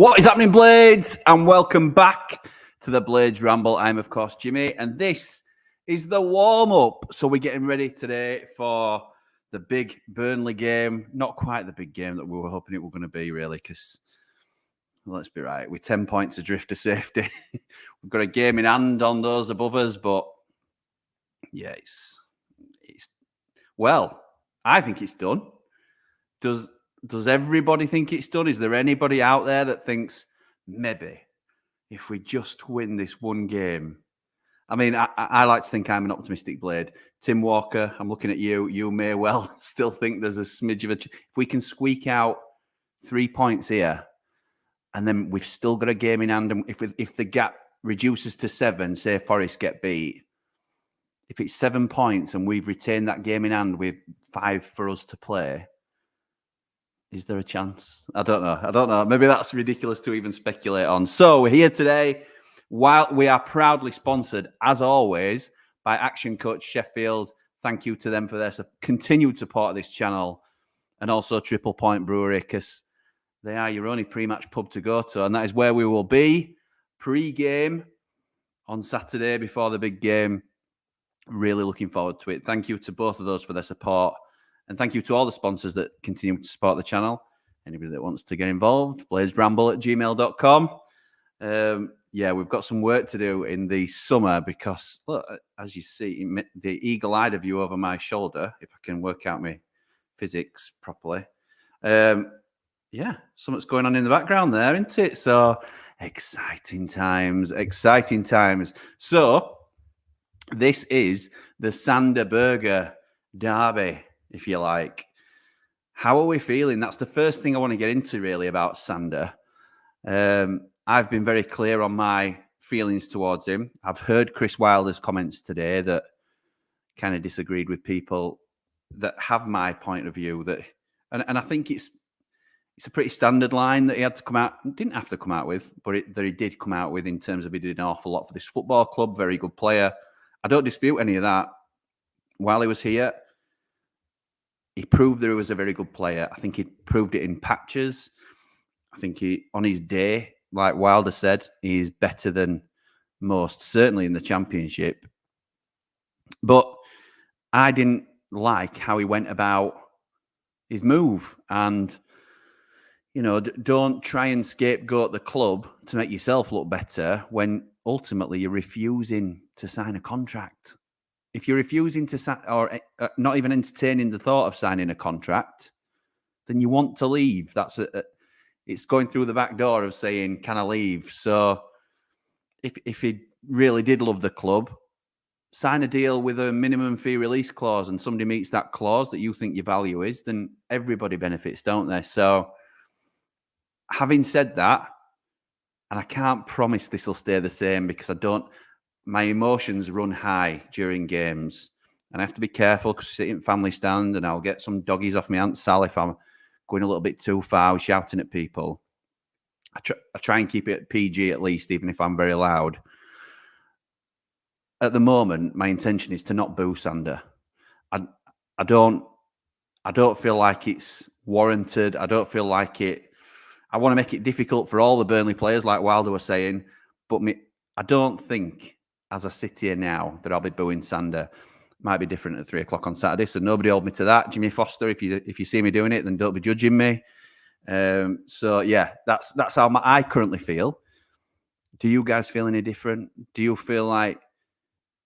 What is happening, Blades? And welcome back to the Blades Ramble. I'm, of course, Jimmy, and this is the warm-up. So we're getting ready today for the big Burnley game. Not quite the big game that we were hoping it was going to be, really, because, let's be right, we're 10 points adrift to safety. We've got a game in hand on those above us, but, yeah, well, I think it's done. Does everybody think it's done? Is there anybody out there that thinks maybe if we just win this one game? I mean, I like to think I'm an optimistic Blade. Tim Walker, I'm looking at you. You may well still think there's a smidge of a... If we can squeak out 3 points here, and then we've still got a game in hand, and if the gap reduces to 7, say Forest get beat, if it's 7 points and we've retained that game in hand with 5 for us to play, is there a chance? I don't know. Maybe that's ridiculous to even speculate on. So we're here today. While we are proudly sponsored, as always, by Action Coach Sheffield. Thank you to them for their continued support of this channel, and also Triple Point Brewery, because they are your only pre-match pub to go to, and that is where we will be pre-game on Saturday before the big game. Really looking forward to it. Thank you to both of those for their support. And thank you to all the sponsors that continue to support the channel. Anybody that wants to get involved, bladesramble@gmail.com. Yeah, we've got some work to do in the summer because, look, as you see, the eagle-eyed view over my shoulder, if I can work out my physics properly. Yeah, something's going on in the background there, isn't it? So, exciting times. So, this is the Sander Berge derby, if you like. How are we feeling? That's the first thing I want to get into, really, about Sander. I've been very clear on my feelings towards him. I've heard Chris Wilder's comments today that kind of disagreed with people that have my point of view. And I think it's a pretty standard line that he had to come out, didn't have to come out with, but that he did come out with in terms of he did an awful lot for this football club. Very good player. I don't dispute any of that. While he was here, he proved that he was a very good player. I think he proved it in patches. I think on his day, like Wilder said, he's better than most, certainly in the Championship. But I didn't like how he went about his move. And, you know, don't try and scapegoat the club to make yourself look better when ultimately you're refusing to sign a contract. If you're refusing to sign, or not even entertaining the thought of signing a contract, then you want to leave. It's going through the back door of saying, "Can I leave?" So, if he really did love the club, sign a deal with a minimum fee release clause, and somebody meets that clause that you think your value is, then everybody benefits, don't they? So, having said that, and I can't promise this will stay the same because my emotions run high during games, and I have to be careful because I sit in family stand and I'll get some doggies off my Aunt Sal if I'm going a little bit too far, shouting at people. I try and keep it PG at least, even if I'm very loud. At the moment, my intention is to not boo Sander. I don't feel like it's warranted. I don't feel like it. I want to make it difficult for all the Burnley players, like Wilder was saying, but I don't think, as I sit here now, that I'll be booing Sander. Might be different at 3 o'clock on Saturday, so nobody hold me to that. Jimmy Foster, if you see me doing it, then don't be judging me. So yeah, that's how I currently feel. Do you guys feel any different? Do you feel like,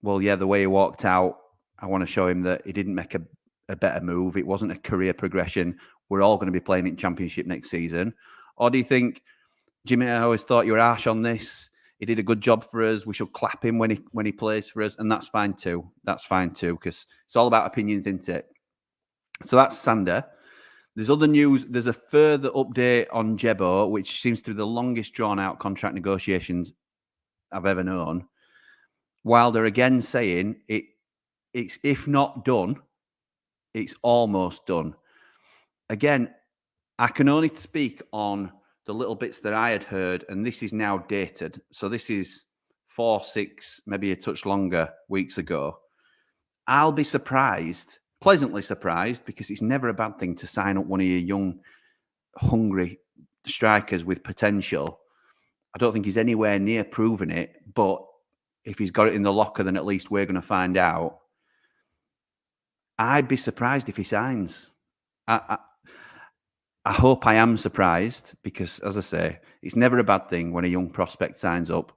well, yeah, the way he walked out, I want to show him that he didn't make a better move. It wasn't a career progression. We're all going to be playing in Championship next season. Or do you think, Jimmy, I always thought you were harsh on this. He did a good job for us. We should clap him when he plays for us, and that's fine too. That's fine too, because it's all about opinions, isn't it? So that's Sander. There's other news. There's a further update on Jebo, which seems to be the longest drawn-out contract negotiations I've ever known. Wilder again saying it's if not done, it's almost done. Again, I can only speak on the little bits that I had heard, and this is now dated. So this is 4, 6, maybe a touch longer weeks ago. I'll be surprised, pleasantly surprised, because it's never a bad thing to sign up one of your young, hungry strikers with potential. I don't think he's anywhere near proving it, but if he's got it in the locker, then at least we're going to find out. I'd be surprised if he signs. I hope I am surprised because, as I say, it's never a bad thing when a young prospect signs up.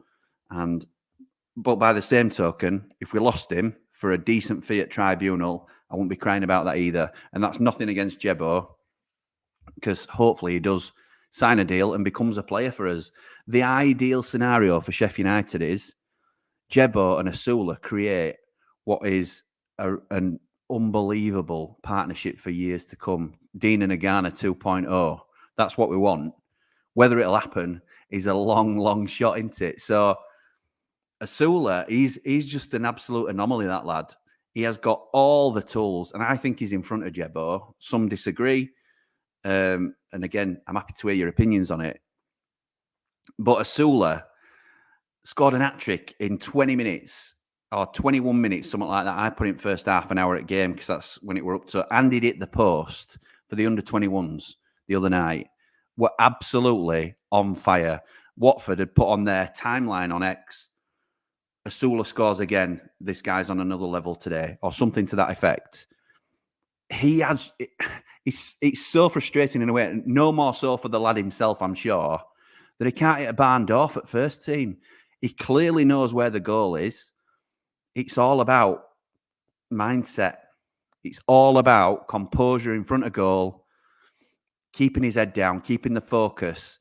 But by the same token, if we lost him for a decent fee at tribunal, I wouldn't be crying about that either. And that's nothing against Jebo, because hopefully he does sign a deal and becomes a player for us. The ideal scenario for Sheffield United is Jebo and Asula create what is an unbelievable partnership for years to come. Dean and Agana 2.0. That's what we want. Whether it'll happen is a long, long shot, isn't it? So Asula, he's just an absolute anomaly, that lad. He has got all the tools, and I think he's in front of Jebo. Some disagree. And again, I'm happy to hear your opinions on it. But Asula scored an hat-trick in 20 minutes or 21 minutes, something like that. I put in first half an hour at game because that's when it were up to. And he hit the post for the under-21s the other night. Were absolutely on fire. Watford had put on their timeline on X. Asula scores again. This guy's on another level today, or something to that effect. It's so frustrating in a way. No more so for the lad himself, I'm sure, that he can't hit a barn door at first team. He clearly knows where the goal is. It's all about mindset. It's all about composure in front of goal, keeping his head down, keeping the focus.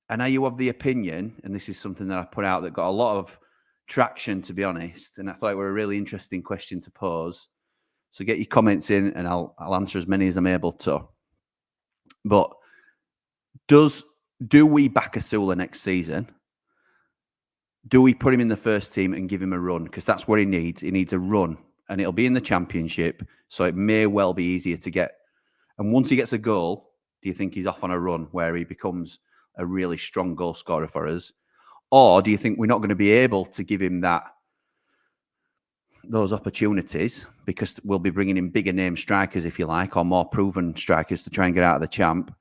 And are you of the opinion, and this is something that I put out that got a lot of traction, to be honest, and I thought it were a really interesting question to pose. So get your comments in and I'll answer as many as I'm able to. But do we back Asula next season? Do we put him in the first team and give him a run? Because that's what he needs. He needs a run. And it'll be in the Championship. So it may well be easier to get. And once he gets a goal, do you think he's off on a run where he becomes a really strong goal scorer for us? Or do you think we're not going to be able to give him those opportunities because we'll be bringing in bigger name strikers, if you like, or more proven strikers to try and get out of the champ?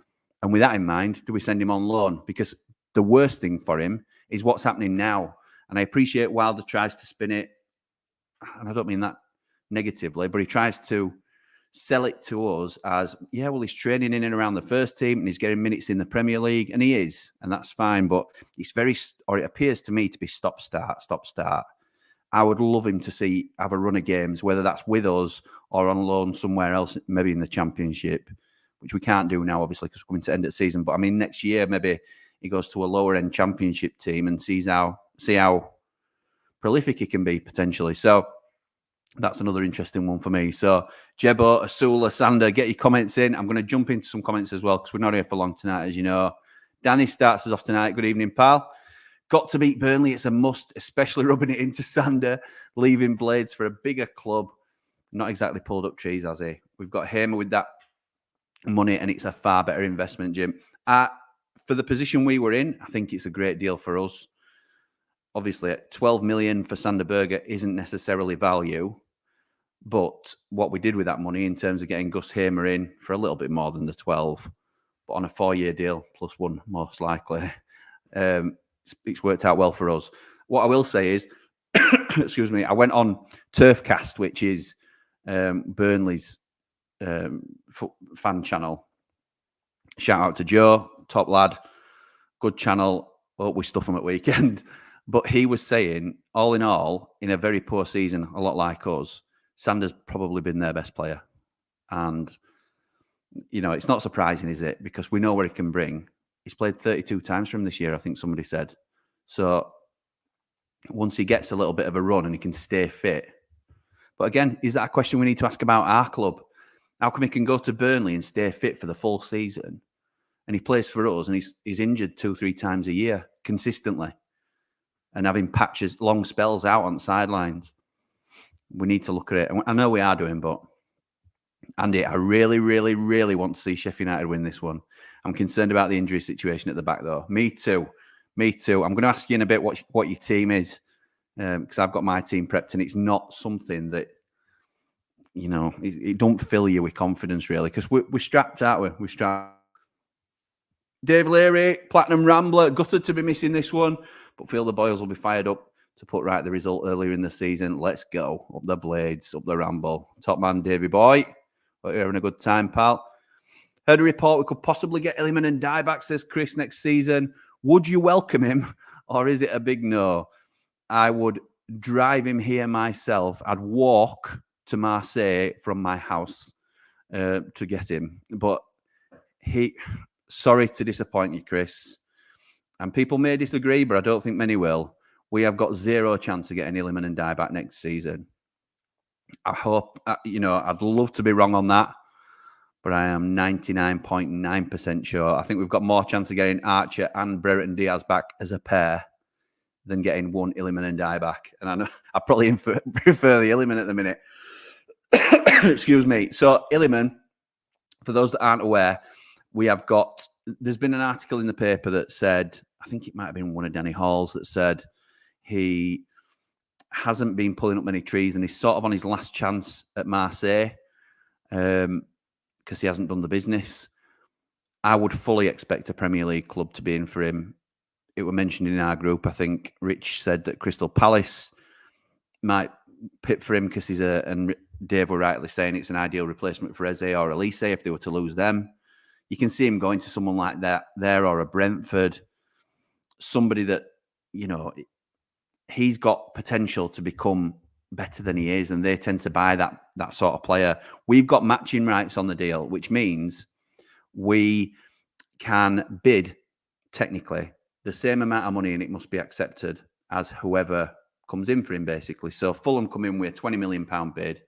And with that in mind, do we send him on loan? Because the worst thing for him is what's happening now. And I appreciate Wilder tries to spin it, and I don't mean that negatively, but he tries to sell it to us as, yeah, well, he's training in and around the first team and he's getting minutes in the Premier League, and he is, and that's fine. But it appears to me to be stop, start. I would love him to have a run of games, whether that's with us or on loan somewhere else, maybe in the Championship, which we can't do now, obviously, because we're coming to end of the season. But I mean, next year, maybe he goes to a lower end Championship team and see how prolific he can be potentially. So that's another interesting one for me. So Jebo, Asula, Sander, get your comments in. I'm going to jump into some comments as well because we're not here for long tonight, as you know. Danny starts us off tonight. Good evening, pal. Got to beat Burnley. It's a must, especially rubbing it into Sander, leaving Blades for a bigger club. Not exactly pulled up trees, has he? We've got Hamer with that money, and it's a far better investment, Jim. For the position we were in, I think it's a great deal for us. Obviously, at 12 million for Sander Berge isn't necessarily value, but what we did with that money in terms of getting Gus Hamer in for a little bit more than the 12, but on a 4-year deal, plus one, most likely, it's worked out well for us. What I will say is, excuse me, I went on Turfcast, which is Burnley's fan channel. Shout out to Joe, top lad, good channel. Hope we stuff him at weekend. But he was saying, all in all, in a very poor season, a lot like us, Sander's probably been their best player. And, you know, it's not surprising, is it? Because we know where he can bring. He's played 32 times for him this year, I think somebody said. So once he gets a little bit of a run and he can stay fit. But again, is that a question we need to ask about our club? How come he can go to Burnley and stay fit for the full season? And he plays for us and he's injured 2-3 times a year consistently and having patches, long spells out on the sidelines. We need to look at it. I know we are doing, but Andy, I really, really, really want to see Sheffield United win this one. I'm concerned about the injury situation at the back, though. Me too. I'm going to ask you in a bit what your team is, because I've got my team prepped, and it's not something that, you know, it don't fill you with confidence, really, because we're strapped, aren't we? We're strapped. Dave Leary, Platinum Rambler, gutted to be missing this one, but feel the boys will be fired up to put right the result earlier in the season. Let's go. Up the blades, up the Ramble. Top man, Davey boy. Hope you're having a good time, pal. Heard a report we could possibly get Illiman and Die back, says Chris, next season. Would you welcome him, or is it a big no? I would drive him here myself. I'd walk to Marseille from my house to get him. But sorry to disappoint you, Chris. And people may disagree, but I don't think many will. We have got zero chance of getting Illiman and Die back next season. I hope, I'd love to be wrong on that, but I am 99.9% sure. I think we've got more chance of getting Archer and Brereton Diaz back as a pair than getting one Illiman and Die back. And I know I probably prefer the Illiman at the minute. Excuse me. So Illiman, for those that aren't aware, there's been an article in the paper that said, I think it might have been one of Danny Hall's, that said he hasn't been pulling up many trees and he's sort of on his last chance at Marseille because he hasn't done the business. I would fully expect a Premier League club to be in for him. It was mentioned in our group. I think Rich said that Crystal Palace might pit for him because and Dave were rightly saying it's an ideal replacement for Eze or Elise if they were to lose them. You can see him going to someone like that there, or a Brentford, somebody that, he's got potential to become better than he is, and they tend to buy that sort of player. We've got matching rights on the deal, which means we can bid technically the same amount of money, and it must be accepted as whoever comes in for him, basically. So Fulham come in with a £20 million bid,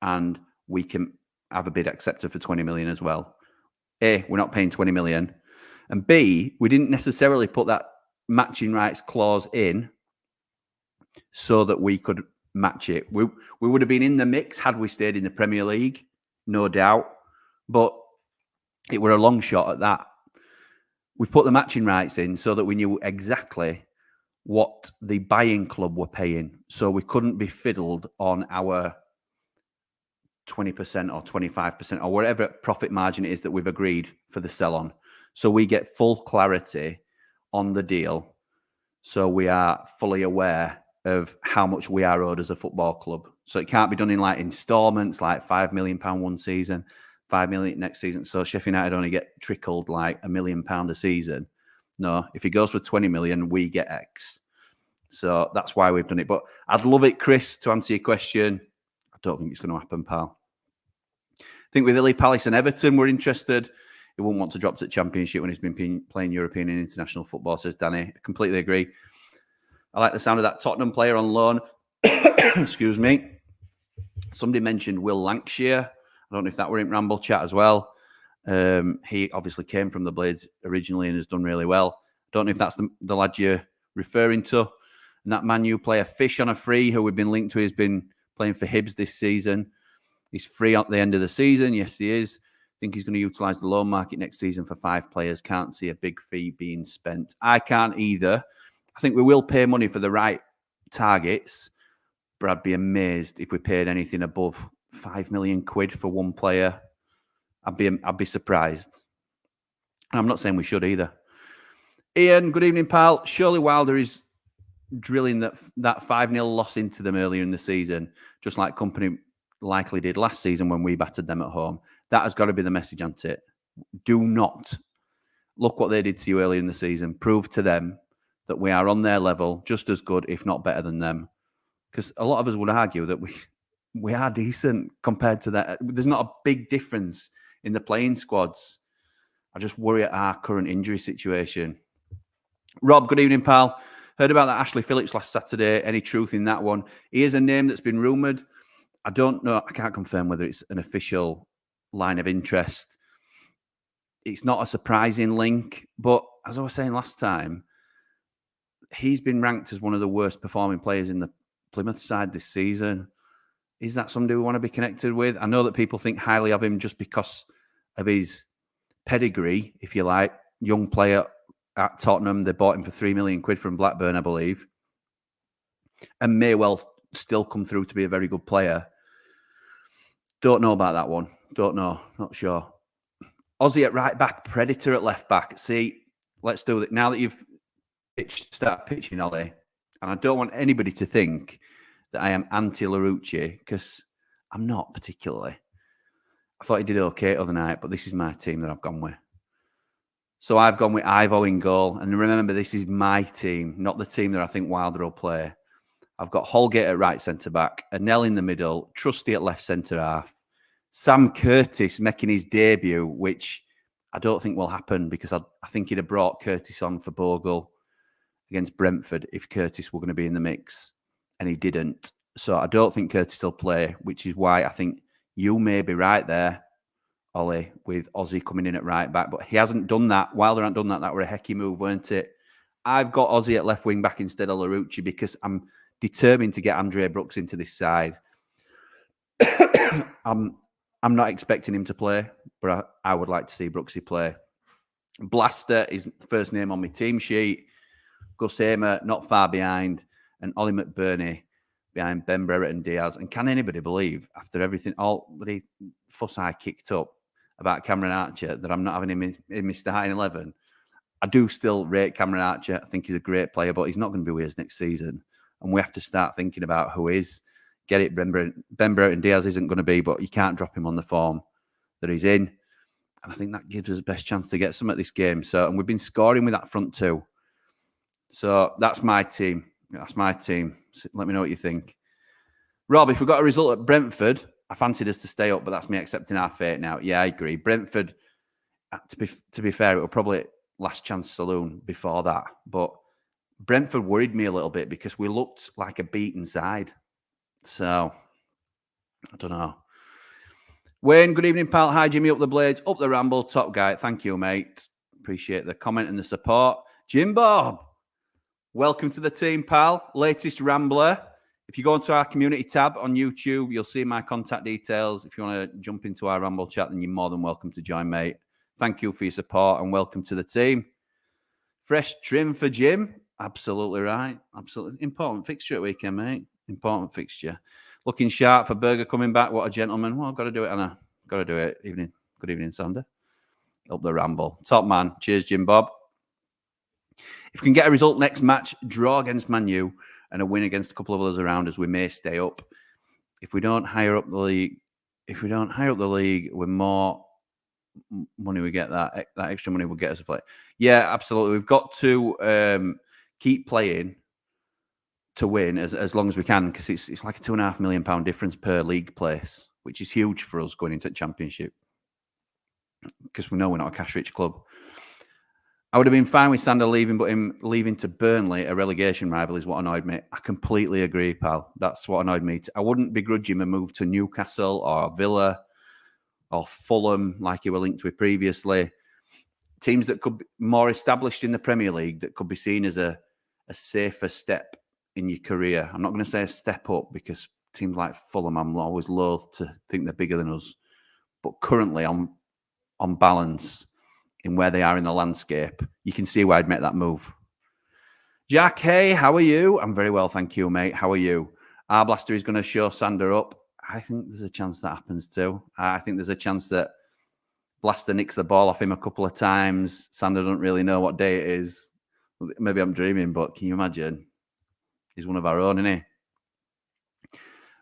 and we can have a bid accepted for 20 million as well. A, we're not paying 20 million. And B, we didn't necessarily put that matching rights clause in so that we could match it. We would have been in the mix had we stayed in the Premier League, no doubt. But it were a long shot at that. We've put the matching rights in so that we knew exactly what the buying club were paying. So we couldn't be fiddled on our 20% or 25% or whatever profit margin it is that we've agreed for the sell-on. So we get full clarity on the deal. So we are fully aware of how much we are owed as a football club. So it can't be done in like installments, like £5 million one season, 5 million next season. So Sheffield United only get trickled like £1 million a season. No, if he goes for 20 million, we get X. So that's why we've done it. But I'd love it, Chris, to answer your question. I don't think it's going to happen, pal. I think with Illy, Palace and Everton, we're interested. He wouldn't want to drop to the Championship when he's been playing European and international football, says Danny. I completely agree. I like the sound of that Tottenham player on loan. Excuse me. Somebody mentioned Will Lancashire. I don't know if that were in Ramble chat as well. He obviously came from the Blades originally and has done really well. I don't know if that's the lad you're referring to. And that Man U player, Fish on a free, who we've been linked to, has been playing for Hibs this season. He's free at the end of the season. Yes, he is. I think he's going to utilise the loan market next season for 5 players. Can't see a big fee being spent. I can't either. I think we will pay money for the right targets, but I'd be amazed if we paid anything above £5 million for one player. I'd be surprised. And I'm not saying we should either. Ian, good evening, pal. Surely Wilder is drilling that 5-0 loss into them earlier in the season, just like Company likely did last season when we battered them at home. That has got to be the message, hasn't it? Do not look what they did to you earlier in the season. Prove to them that we are on their level, just as good, if not better than them. Because a lot of us would argue that we are decent compared to that. There's not a big difference in the playing squads. I just worry at our current injury situation. Rob, good evening, pal. Heard about that Ashley Phillips last Saturday. Any truth in that one? He is a name that's been rumoured. I don't know. I can't confirm whether it's an official line of interest. It's not a surprising link. But as I was saying last time, he's been ranked as one of the worst performing players in the Plymouth side this season. Is that somebody we want to be connected with? I know that people think highly of him just because of his pedigree, if you like. Young player at Tottenham. They bought him for £3 million from Blackburn, I believe. And may well still come through to be a very good player. Don't know about that one. Don't know. Not sure. Aussie at right back, Predator at left back. See, let's do it. Now that you've start pitching, Ollie, and I don't want anybody to think that I am anti-Larouci, because I'm not particularly. I thought he did okay the other night, but this is my team that I've gone with. So I've gone with Ivo in goal. And remember, this is my team, not the team that I think Wilder will play. I've got Holgate at right centre-back, Anel in the middle, Trusty at left centre-half, Sam Curtis making his debut, which I don't think will happen, because I think he'd have brought Curtis on for Bogle against Brentford if Curtis were going to be in the mix, and he didn't. So I don't think Curtis will play, which is why I think you may be right there, Ollie, with Aussie coming in at right back. But he hasn't done that. Wilder hasn't done that. That were a hecky move, weren't it? I've got Aussie at left wing back instead of Larouci, because I'm determined to get Andre Brooks into this side. I'm not expecting him to play, but I would like to see Brooksy play. Blaster is first name on my team sheet. Gus Hamer not far behind, and Ollie McBurney behind Ben Brereton and Diaz. And can anybody believe, after everything, all the fuss I kicked up about Cameron Archer, that I'm not having him in my starting 11? I do still rate Cameron Archer. I think he's a great player, but he's not going to be with us next season. And we have to start thinking about who is. Get it, Ben Brereton Diaz isn't going to be, but you can't drop him on the form that he's in. And I think that gives us the best chance to get some at this game. So, and we've been scoring with that front two. So that's my team. That's my team. So let me know what you think. Rob, if we got a result at Brentford, I fancied us to stay up, but that's me accepting our fate now. Yeah, I agree. Brentford, to be fair, it will probably last chance saloon before that. But Brentford worried me a little bit because we looked like a beaten side. So, I don't know. Wayne, good evening, pal. Hi, Jimmy, up the blades, up the ramble, top guy. Thank you, mate. Appreciate the comment and the support. Jim Bob, welcome to the team, pal. Latest Rambler. If you go into our community tab on YouTube, you'll see my contact details. If you want to jump into our Ramble chat, then you're more than welcome to join, mate. Thank you for your support and welcome to the team. Fresh trim for Jim. Absolutely right. Absolutely. Important fixture at weekend, mate. Important fixture. Looking sharp for Berge coming back. What a gentleman. Well, I've got to do it, Anna. Got to do it. Evening. Good evening, Sander. Up the Ramble. Top man. Cheers, Jim Bob. If we can get a result next match, draw against Man U and a win against a couple of others around us, we may stay up. If we don't higher up the league, with more money we get, that extra money will get us a play. Yeah, absolutely. We've got to keep playing to win as long as we can, because it's like a £2.5 million difference per league place, which is huge for us going into the Championship, because we know we're not a cash-rich club. I would have been fine with Sander leaving, but him leaving to Burnley, a relegation rival, is what annoyed me. I completely agree, pal. That's what annoyed me. I wouldn't begrudge him a move to Newcastle or Villa or Fulham, like you were linked with previously. Teams that could be more established in the Premier League, that could be seen as a safer step in your career. I'm not going to say a step up, because teams like Fulham, I'm always loath to think they're bigger than us. But currently, on balance, in where they are in the landscape, you can see why I'd make that move. Jack, hey, how are you? I'm very well, thank you, mate. How are you? Our Blaster is going to show Sander up. I think there's a chance that happens too. I think there's a chance that Blaster nicks the ball off him a couple of times. Sander doesn't really know what day it is. Maybe I'm dreaming, but can you imagine? He's one of our own, isn't he?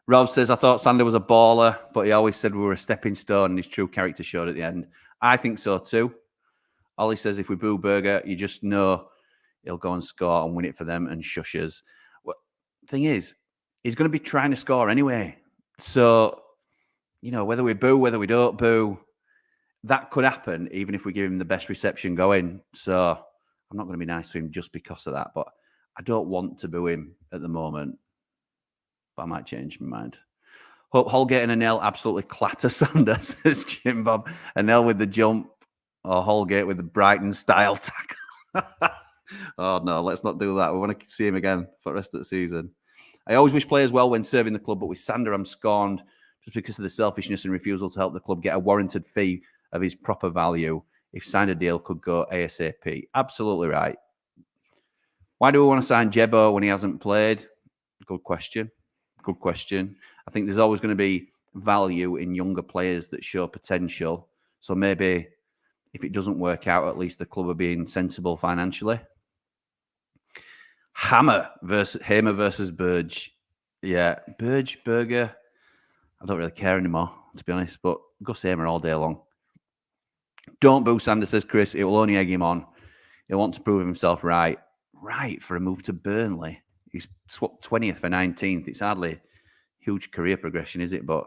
Rob says, I thought Sander was a baller, but he always said we were a stepping stone, and his true character showed at the end. I think so too. Ollie says, if we boo Berge, you just know he'll go and score and win it for them and shush us. Well, thing is, he's going to be trying to score anyway. So, you know, whether we boo, whether we don't boo, that could happen even if we give him the best reception going. So I'm not going to be nice to him just because of that. But I don't want to boo him at the moment. But I might change my mind. Hope Holgate and Anel absolutely clatter Sander, says Jim Bob. Anel with the jump, or Holgate with the Brighton style tackle. Oh, no, let's not do that. We want to see him again for the rest of the season. I always wish players well when serving the club, but with Sander, I'm scorned just because of the selfishness and refusal to help the club get a warranted fee of his proper value. If signed a deal, could go ASAP. Absolutely right. Why do we want to sign Jebo when he hasn't played? Good question. Good question. I think there's always going to be value in younger players that show potential. So maybe if it doesn't work out, at least the club are being sensible financially. Hamer versus Berge. Yeah, Berge, Berge. I don't really care anymore, to be honest, but Gus Hamer all day long. Don't boo Sanders, says Chris. It will only egg him on. He'll want to prove himself right for a move to Burnley. He's swapped 20th for 19th. It's hardly huge career progression, is it? But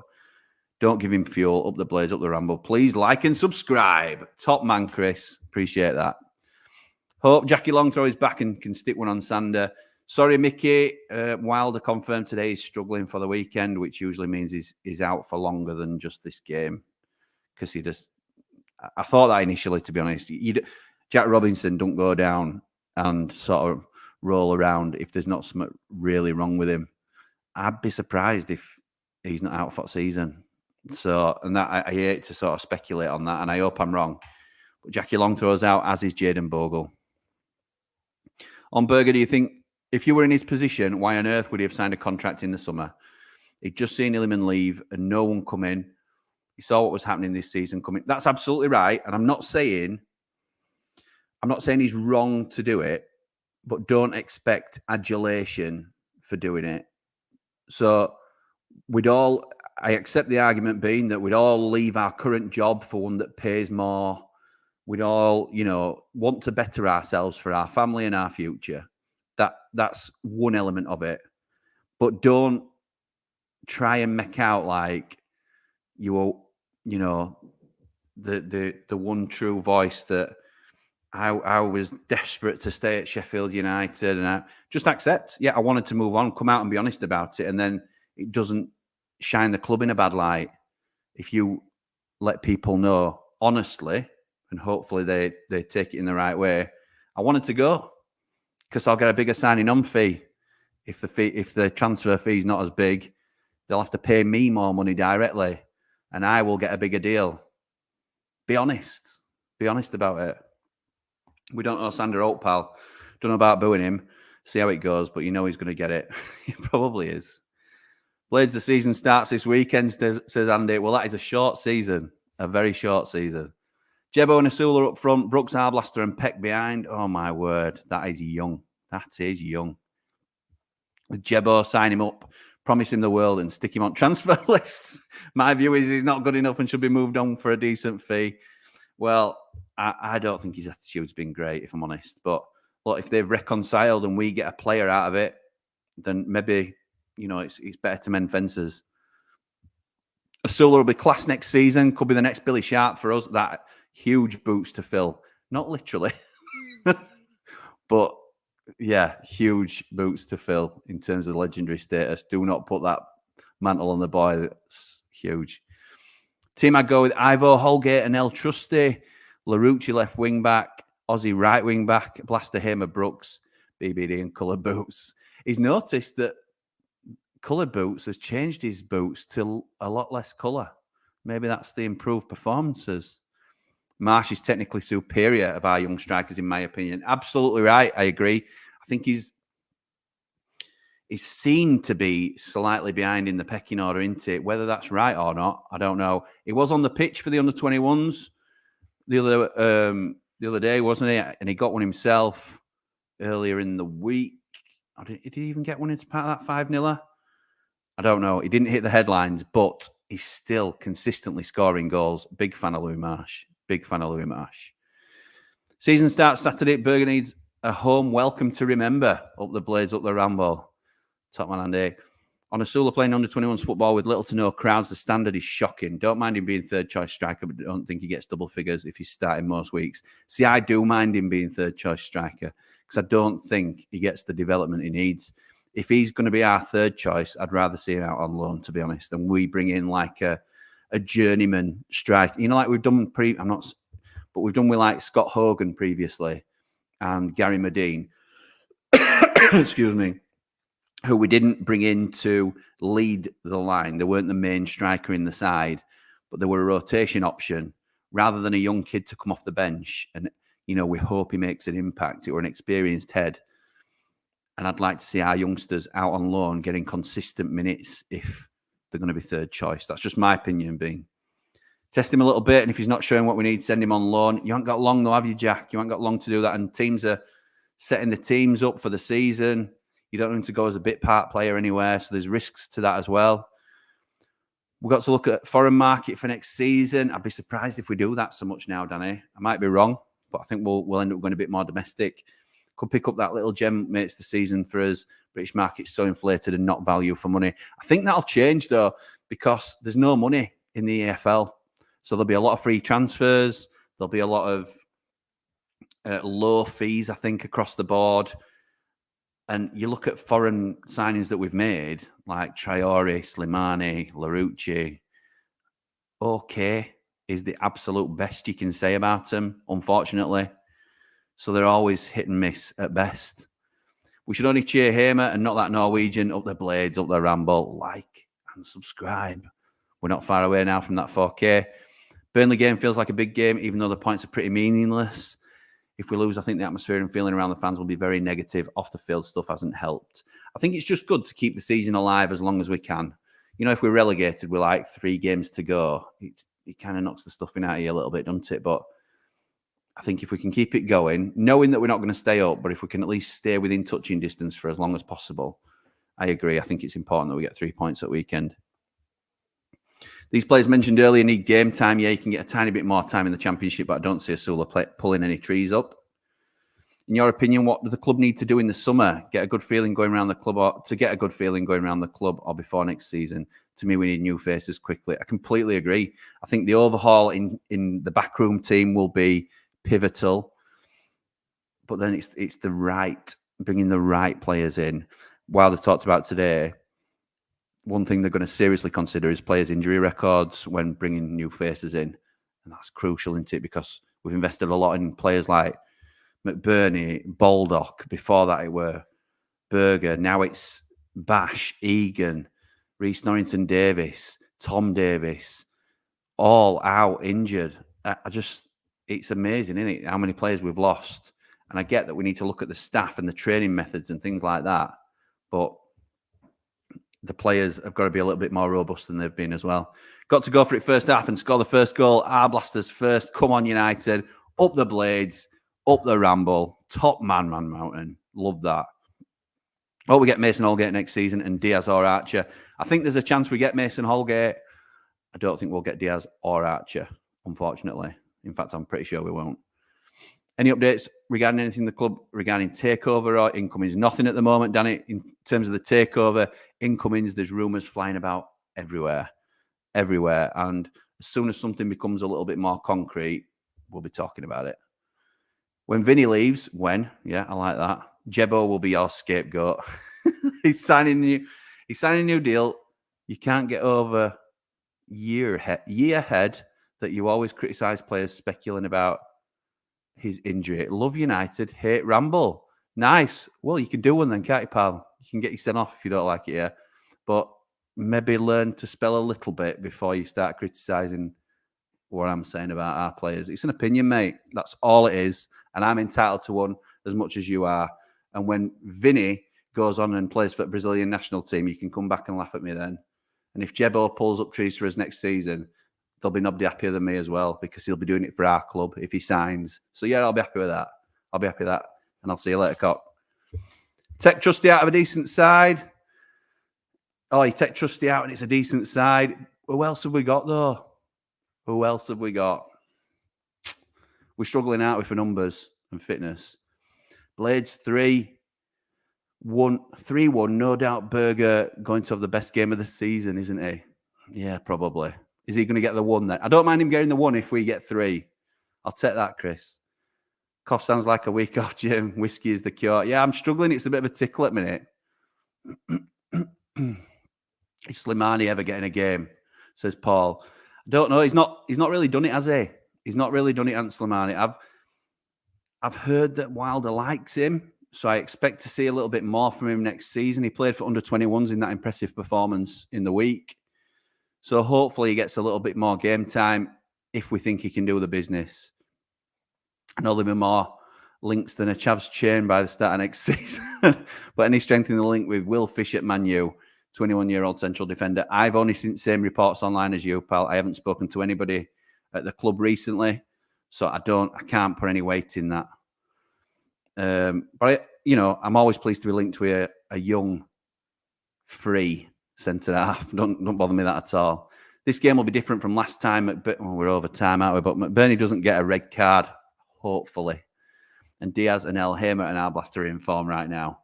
don't give him fuel. Up the Blades, up the Ramble. Please like and subscribe. Top man, Chris. Appreciate that. Hope Jackie Longthrow is back and can stick one on Sander. Sorry, Mickey. Wilder confirmed today he's struggling for the weekend, which usually means he's out for longer than just this game. Because I thought that initially, to be honest. Jack Robinson don't go down and sort of roll around if there's not something really wrong with him. I'd be surprised if he's not out for the season. So, and that I hate to sort of speculate on that, and I hope I'm wrong. But Jackie Longthrow's out, as is Jayden Bogle. On Berge, do you think if you were in his position, why on earth would he have signed a contract in the summer? He'd just seen Illiman leave and no one come in. He saw what was happening this season coming. That's absolutely right. And I'm not saying he's wrong to do it, but don't expect adulation for doing it. So I accept the argument being that we'd all leave our current job for one that pays more. We'd all, want to better ourselves for our family and our future. That's one element of it. But don't try and make out like the one true voice that I was desperate to stay at Sheffield United, and I just accept. Yeah, I wanted to move on, come out and be honest about it, and then it doesn't shine the club in a bad light if you let people know honestly, and hopefully they take it in the right way. I wanted to go because I'll get a bigger signing on fee. If the transfer fee is not as big, they'll have to pay me more money directly, and I will get a bigger deal. Be honest. Be honest about it. We don't know Sander Oak, pal. Don't know about booing him. See how it goes, but he's going to get it. He probably is. Blades, the season starts this weekend, says Andy. Well, that is a short season. A very short season. Jebo and Asula up front. Brooks, Arblaster and Peck behind. Oh, my word. That is young. That is young. Jebo, sign him up. Promise him the world and stick him on transfer lists. My view is he's not good enough and should be moved on for a decent fee. Well, I don't think his attitude's been great, if I'm honest. But look, if they've reconciled and we get a player out of it, then maybe, it's better to mend fences. Asula will be class next season. Could be the next Billy Sharp for us. That huge boots to fill. Not literally. But, yeah, huge boots to fill in terms of legendary status. Do not put that mantle on the boy. That's huge. Team, I'd go with Ivo, Holgate and El Trusty. Larucci left wing back. Ozzy right wing back. Blaster, Hamer, Brooks, BBD and coloured boots. He's noticed that coloured boots has changed his boots to a lot less colour. Maybe that's the improved performances. Marsh is technically superior of our young strikers, in my opinion. Absolutely right. I agree. I think he's seen to be slightly behind in the pecking order, isn't it? Whether that's right or not, I don't know. He was on the pitch for the under-21s the other day, wasn't he? And he got one himself earlier in the week. Did he even get one into part of that 5-0? I don't know. He didn't hit the headlines, but he's still consistently scoring goals. Big fan of Louis Marsh. Big fan of Louis Marsh. Season starts Saturday. Berge needs a home welcome to remember. Up the Blades, up the Ramble. Top man Andy. On Asula playing under-21s football with little to no crowds, the standard is shocking. Don't mind him being third choice striker, but don't think he gets double figures if he's starting most weeks. See, I do mind him being third choice striker because I don't think he gets the development he needs. If he's going to be our third choice, I'd rather see him out on loan, to be honest, than we bring in like a journeyman striker. Like we've done but we've done with like Scott Hogan previously and Gary Medine. Excuse me. Who we didn't bring in to lead the line. They weren't the main striker in the side, but they were a rotation option rather than a young kid to come off the bench. And, we hope he makes an impact. It were an experienced head. And I'd like to see our youngsters out on loan getting consistent minutes if they're going to be third choice. That's just my opinion being. test him a little bit. And if he's not showing what we need, send him on loan. You haven't got long though, have you, Jack? You haven't got long to do that. And teams are setting the teams up for the season. You don't need to go as a bit part player anywhere. So there's risks to that as well. We've got to look at foreign market for next season. I'd be surprised if we do that so much now, Danny. I might be wrong, but I think we'll end up going a bit more domestic. Could pick up that little gem, mates, the season for us. British market's so inflated and not value for money. I think that'll change, though, because there's no money in the EFL. So there'll be a lot of free transfers. There'll be a lot of low fees, I think, across the board. And you look at foreign signings that we've made, like Traore, Slimani, Larouci. Okay is the absolute best you can say about them, unfortunately. So they're always hit and miss at best. We should only cheer Hamer and not that Norwegian. Up their blades, up their Ramble. Like and subscribe. We're not far away now from that 4K. Burnley game feels like a big game, even though the points are pretty meaningless. If we lose, I think the atmosphere and feeling around the fans will be very negative. Off the field stuff hasn't helped. I think it's just good to keep the season alive as long as we can. You know, if we're relegated with like 3 games to go, it kind of knocks the stuffing out of you a little bit, doesn't it? But I think if we can keep it going, knowing that we're not going to stay up, but if we can at least stay within touching distance for as long as possible, I agree. I think it's important that we get 3 points at weekend. These players mentioned earlier need game time. Yeah, you can get a tiny bit more time in the Championship, but I don't see Asula pulling any trees up. In your opinion, what do the club need to do in the summer? Get a good feeling going around the club, or to get a good feeling going around the club, or before next season? To me, we need new faces quickly. I completely agree. I think the overhaul in the backroom team will be pivotal, but then it's bringing the right players in. While they talked about today, one thing they're going to seriously consider is players' injury records when bringing new faces in. And that's crucial, isn't it? Because we've invested a lot in players like McBurney, Baldock. Before that, it were Berge. Now it's Bash, Egan, Reece Norrington-Davis, Tom Davis, all out injured. It's amazing, isn't it? How many players we've lost. And I get that we need to look at the staff and the training methods and things like that. But the players have got to be a little bit more robust than they've been as well. Got to go for it first half and score the first goal. Our blasters first. Come on, United. Up the blades. Up the Ramble. Top man mountain. Love that. We get Mason Holgate next season and Diaz or Archer. I think there's a chance we get Mason Holgate. I don't think we'll get Diaz or Archer, unfortunately. In fact, I'm pretty sure we won't. Any updates regarding anything in the club regarding takeover or incomings? Nothing at the moment, Danny. In terms of the takeover, incomings, there's rumours flying about everywhere. And as soon as something becomes a little bit more concrete, we'll be talking about it. When Vinny leaves, yeah, I like that. Jebo will be your scapegoat. He's signing a new deal. You can't get over year ahead that you always criticise players speculating about his injury. Love United, hate Ramble. Nice. Well, you can do one then, can't you, pal? You can get you sent off if you don't like it, yeah. But maybe learn to spell a little bit before you start criticising what I'm saying about our players. It's an opinion, mate. That's all it is. And I'm entitled to one as much as you are. And when Vinny goes on and plays for the Brazilian national team, you can come back and laugh at me then. And if Jebo pulls up trees for us next season, there'll be nobody happier than me as well, because he'll be doing it for our club if he signs. So, yeah, I'll be happy with that. And I'll see you later, Cock. Take Trusty out of a decent side. Oh, you take Trusty out and it's a decent side. Who else have we got, though? We're struggling out with numbers and fitness. Blades 3-1. No doubt Berge going to have the best game of the season, isn't he? Yeah, probably. Is he going to get the 1 then? I don't mind him getting the 1 if we get 3. I'll take that, Chris. Cough sounds like a week off, Jim. Whiskey is the cure. Yeah, I'm struggling. It's a bit of a tickle at the minute. Is Slimani ever getting a game? Says Paul. I don't know. He's not really done it, has he? He's not really done it, Ant Slimani. I've heard that Wilder likes him, so I expect to see a little bit more from him next season. He played for under-21s in that impressive performance in the week. So hopefully he gets a little bit more game time if we think he can do the business. I know there'll be more links than a Chavs chain by the start of next season. But any strength in the link with Will Fish at Man U, 21-year-old central defender. I've only seen the same reports online as you, pal. I haven't spoken to anybody at the club recently, so I can't put any weight in that. But I'm always pleased to be linked to a young, free centre half. Don't bother me that at all. This game will be different from last time. We're over time, aren't we? But McBurney doesn't get a red card, hopefully. And Diaz and El Hamer and Arblaster are in form right now.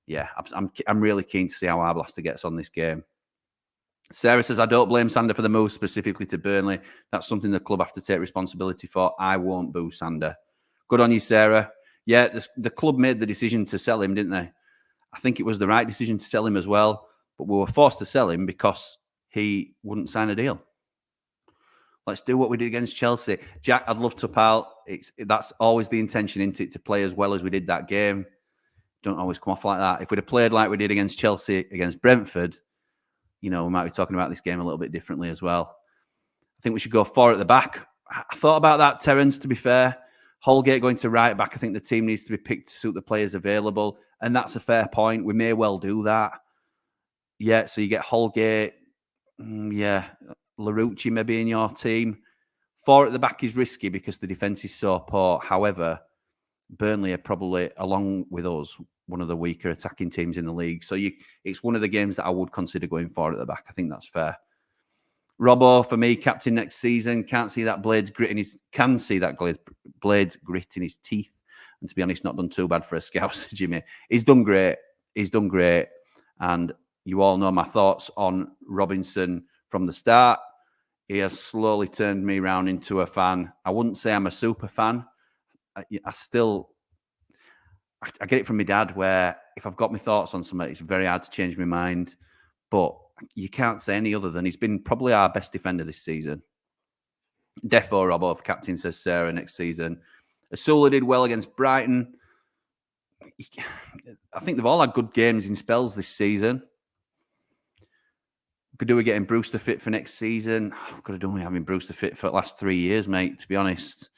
Yeah, I'm really keen to see how Arblaster gets on this game. Sarah says, I don't blame Sander for the move specifically to Burnley. That's something the club have to take responsibility for. I won't boo Sander. Good on you, Sarah. Yeah, the club made the decision to sell him, didn't they? I think it was the right decision to sell him as well, but we were forced to sell him because he wouldn't sign a deal. Let's do what we did against Chelsea. Jack, I'd love to pal. That's always the intention, isn't it, to play as well as we did that game. Don't always come off like that. If we'd have played like we did against Chelsea, against Brentford, we might be talking about this game a little bit differently as well. I think we should go 4 at the back. I thought about that, Terence, to be fair. Holgate going to right back. I think the team needs to be picked to suit the players available. And that's a fair point. We may well do that. Yeah, so you get Holgate. Larouci maybe in your team. 4 at the back is risky because the defence is so poor. However, Burnley are probably, along with us, one of the weaker attacking teams in the league. So it's one of the games that I would consider going 4 at the back. I think that's fair. Robbo, for me, captain next season. Can't see that Blade's grit in his... Can see that Blade's grit in his teeth. And to be honest, not done too bad for a Scouse, Jimmy. He's done great. And you all know my thoughts on Robinson from the start. He has slowly turned me around into a fan. I wouldn't say I'm a super fan. I get it from my dad where if I've got my thoughts on something, it's very hard to change my mind. But you can't say any other than he's been probably our best defender this season. Defo Robbo, captain, says Sarah, next season. Asula did well against Brighton. I think they've all had good games in spells this season. Could do with getting Brewster fit for next season. Could have done with having Brewster fit for the last 3 years, mate, to be honest.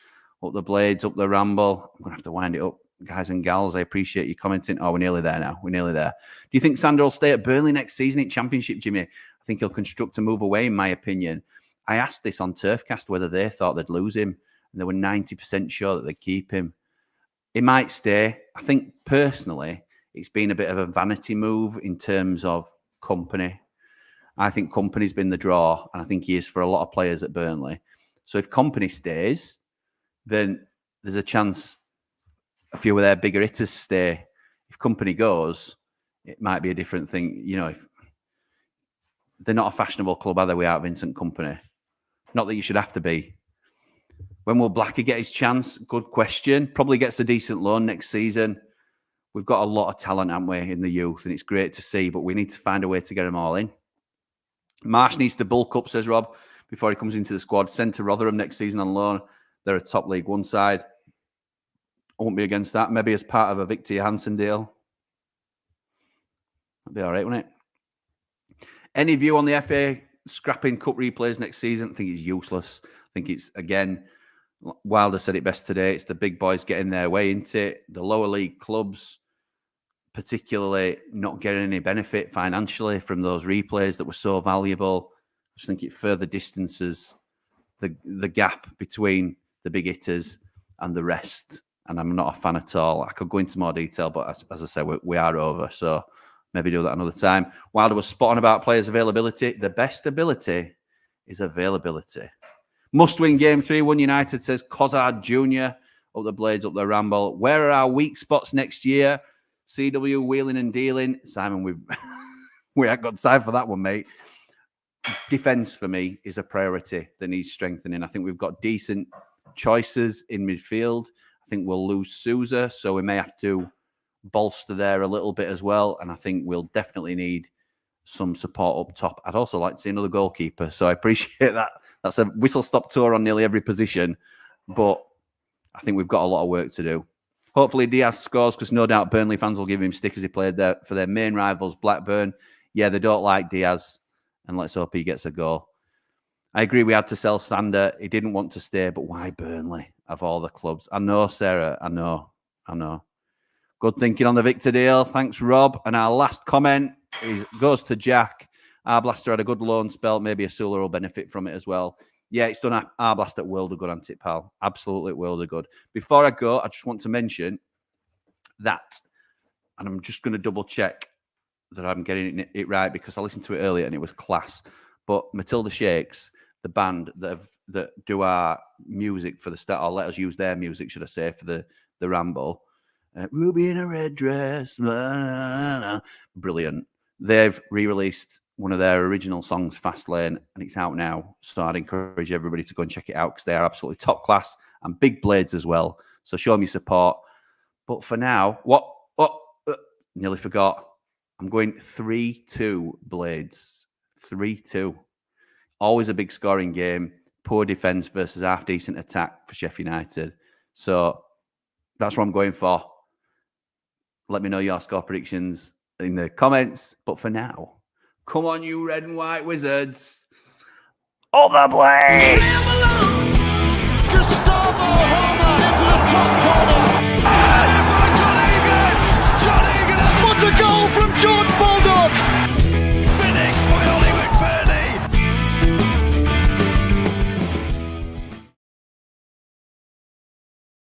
Up the Blades, up the Ramble. I'm going to have to wind it up, guys and gals. I appreciate you commenting. Oh, we're nearly there now. We're nearly there. Do you think Sander will stay at Burnley next season in Championship, Jimmy? I think he'll construct a move away, in my opinion. I asked this on Turfcast whether they thought they'd lose him, and they were 90% sure that they'd keep him. He might stay. I think, personally, it's been a bit of a vanity move in terms of company. I think Company's been the draw, and I think he is for a lot of players at Burnley. So if Company stays, then there's a chance a few of their bigger hitters stay. If Company goes, it might be a different thing. If they're not a fashionable club, are they, without Vincent Company? Not that you should have to be. When will Blacker get his chance? Good question. Probably gets a decent loan next season. We've got a lot of talent, haven't we, in the youth, and it's great to see, but we need to find a way to get them all in. Marsh needs to bulk up, says Rob, before he comes into the squad. Send to Rotherham next season on loan. They're a top League One side. I won't be against that. Maybe as part of a Victor Johansson deal. That'd be all right, wouldn't it? Any view on the FA scrapping cup replays next season? I think it's useless. I think it's, again, Wilder said it best today. It's the big boys getting their way into it. The lower league clubs, particularly, not getting any benefit financially from those replays that were so valuable. I just think it further distances the gap between the big hitters and the rest. And I'm not a fan at all. I could go into more detail, but as I say, we are over. So maybe do that another time. Wilder was spot on about players' availability. The best ability is availability. Must-win game 3-1 United, says Cozard Jr. Up the Blades, up the Ramble. Where are our weak spots next year? CW, wheeling and dealing. Simon, we haven't got time for that one, mate. Defence, for me, is a priority that needs strengthening. I think we've got decent choices in midfield. I think we'll lose Sousa, so we may have to bolster there a little bit as well. And I think we'll definitely need some support up top. I'd also like to see another goalkeeper, so I appreciate that. That's a whistle-stop tour on nearly every position, but I think we've got a lot of work to do. Hopefully Diaz scores, because no doubt Burnley fans will give him stick as he played there for their main rivals, Blackburn. Yeah, they don't like Diaz, and let's hope he gets a goal. I agree we had to sell Sander. He didn't want to stay, but why Burnley of all the clubs? I know, Sarah. I know. Good thinking on the Victor deal. Thanks, Rob. And our last comment goes to Jack. Arblaster had a good loan spell. Maybe Asula will benefit from it as well. Yeah, it's done our blast at World of Good, hasn't it, pal? Absolutely World of Good. Before I go, I just want to mention that, and I'm just going to double check that I'm getting it right because I listened to it earlier and it was class. But Matilda Shakes, the band that do our music for the start, or let us use their music, should I say, for the Ramble. Ruby in a red dress, blah, blah, blah. Brilliant. They've re-released one of their original songs, Fast Lane, and it's out now. So I'd encourage everybody to go and check it out because they are absolutely top class and big blades as well. So show them your support. But for now, nearly forgot. I'm going 3-2 Blades. 3-2. Always a big scoring game. Poor defence versus half-decent attack for Sheffield United. So that's what I'm going for. Let me know your score predictions in the comments. But for now, come on, you red and white wizards. Up the Blades!